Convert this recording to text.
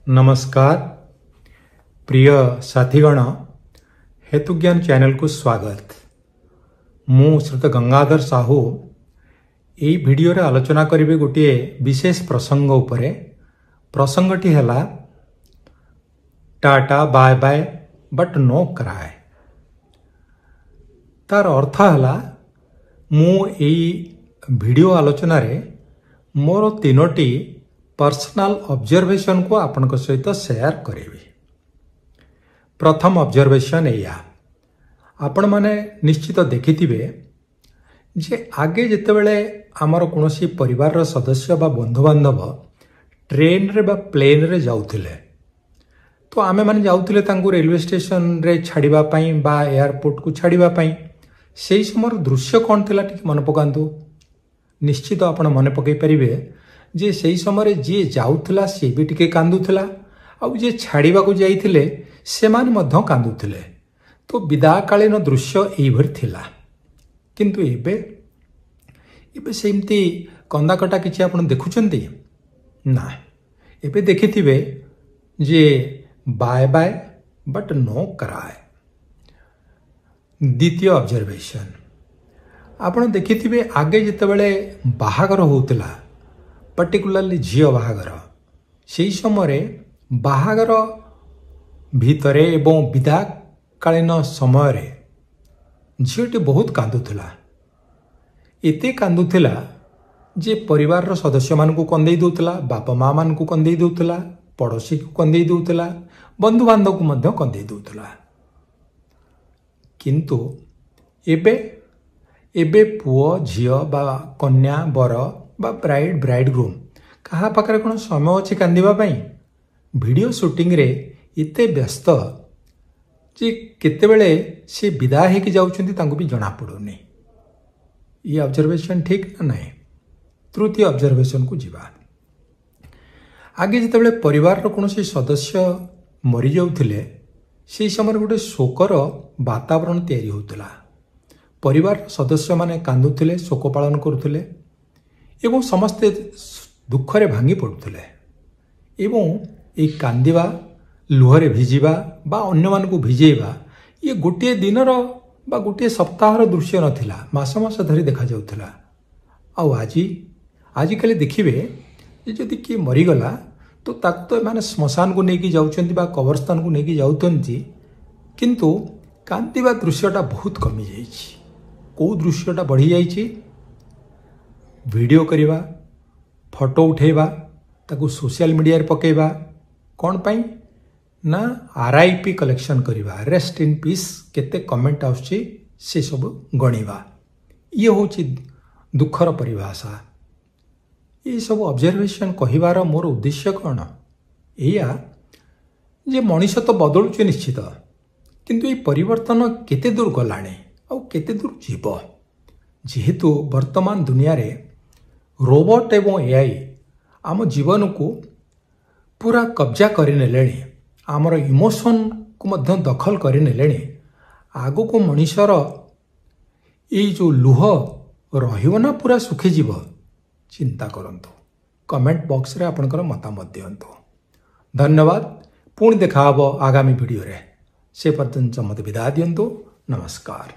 नमस्कार प्रिय साथीगण हेतुज्ञान चैनल को स्वागत। मु श्रीत गंगाधर साहू यही वीडियो रे आलोचना करिबे गोटे विशेष प्रसंग उपरे। प्रसंगटी हैला tata bye bye but no cry. तार अर्थ हैला मु यही वीडियो आलोचना रे मोर तीनोटी पर्सनल ऑब्जर्वेशन को आपनक सहित शेयर करेबी। प्रथम ऑब्जर्वेशन एया आपण माने निश्चित देखिथिबे जे आगे जेतेबेले आमर कोनोसी परिवार रो सदस्य बा बंधु बांधव ट्रेन रे बा प्लेन रे जाउथिले तो आमे माने जाउथिले तांको रेलवे स्टेशन रे छाड़ीबा पई बा एयरपोर्ट को छाड़ीबा पई। सेही समर दृश्य कोन थिला टिक मन पकांतु। निश्चित आपण मन पकई परिबे जे सही समय जी जाउथला से भी टिके कांदुथला आउ जे छाड़ीबा को जाइथिले सेमान मध्य कांदुथले। तो विदाकालीन दृश्य एइभर थिला। किंतु एबे सेमती कंदाकटा किछि आपण देखुचंती ना। एबे देखिथिबे जे bye bye but no cry. द्वितीय ऑब्जर्वेशन आपण देखिथिबे आगे जेतेबेले बाहागर होउतला पर्टिकुलरली झील बाहागर से समय बाहागर भितरे एवं विदाकालीन समय झीलटी बहुत कांदुला। एते कांदुला जे परिवार सदस्य मान को कंदे दउतला, बापा माँ मान को कंदे दउतला, पड़ोसी को कंदे दउतला, बंधु बांधव को मध्य कंदे दउतला। किंतु एबे पुओ झील बा कन्या बर बा ब्राइड ब्राइडग्रूम कहा पाखरे कौन समय अच्छी कांदिबा पई वीडियो शूटिंग रे इते व्यस्त जे केतेबेले से विदा होकि जाउछंती तांको भी जଣା पड़ुनी। ये ऑब्जर्वेशन ठीक ना नहीं। तृतीय ऑब्जर्वेशन को जीवा। आगे जेतेबेले परिवार रो कोनोसी सदस्य मरि जाउथिले से समय गोटे शोकर वातावरण तैयारी होउतला। परिवार सदस्य माने कांदुथिले, शोक पालन करुथिले एवं समस्ते दुखरे भांगी पड़ुथिले। एवं ये कांदिबा, लुहरे भिजिबा बा अन्य मान को भिजेबा ये गोटे दिनर बा गोटे सप्ताहर दृश्य नथिला, मास मास धरी देखा जाउथिला। आउ आजिकाली देखिबे जदि किए मरीगला तो ताक तो माने श्मशान को लेकिन जाउछंती बा कब्रस्तान को लेकिन जाउछंती। किंतु कांदिबा दृश्यटा बहुत कमी जाइछि। को दृश्यटा बढ़ी जाइछि? वीडियो करिबा, फोटो उठेबा, ताकू सोशल मीडिया रे पकेबा। कौन पाई ना RIP कलेक्शन करिबा, रेस्ट इन पीस केते कमेंट आउछि से सब गणिबा। ये होछि दुखर परिभाषा। ये सब ऑब्जर्वेशन कहिबार मोर उद्देश्य कौन एया जे मनीष तो बदलुचे निश्चित, किंतु ये परिवर्तन केते दूर गलाणे आ केते दूर जीव। जेहेतु वर्तमान दुनिया रे रोबोट एवं AI आम जीवन को पूरा कब्जा करें, आमर इमोशन को मध्य दखल करें। आगो को मनीषर ये जो लुह रहिबो ना पूरा सुखी जीव चिंता करंतु। कमेंट बॉक्स रे आपनकर मतामत दियंतु। धन्यवाद। पुणी देखा हबो आगामी वीडियो रे। से पर्यंत मते विदा दियंतु। नमस्कार।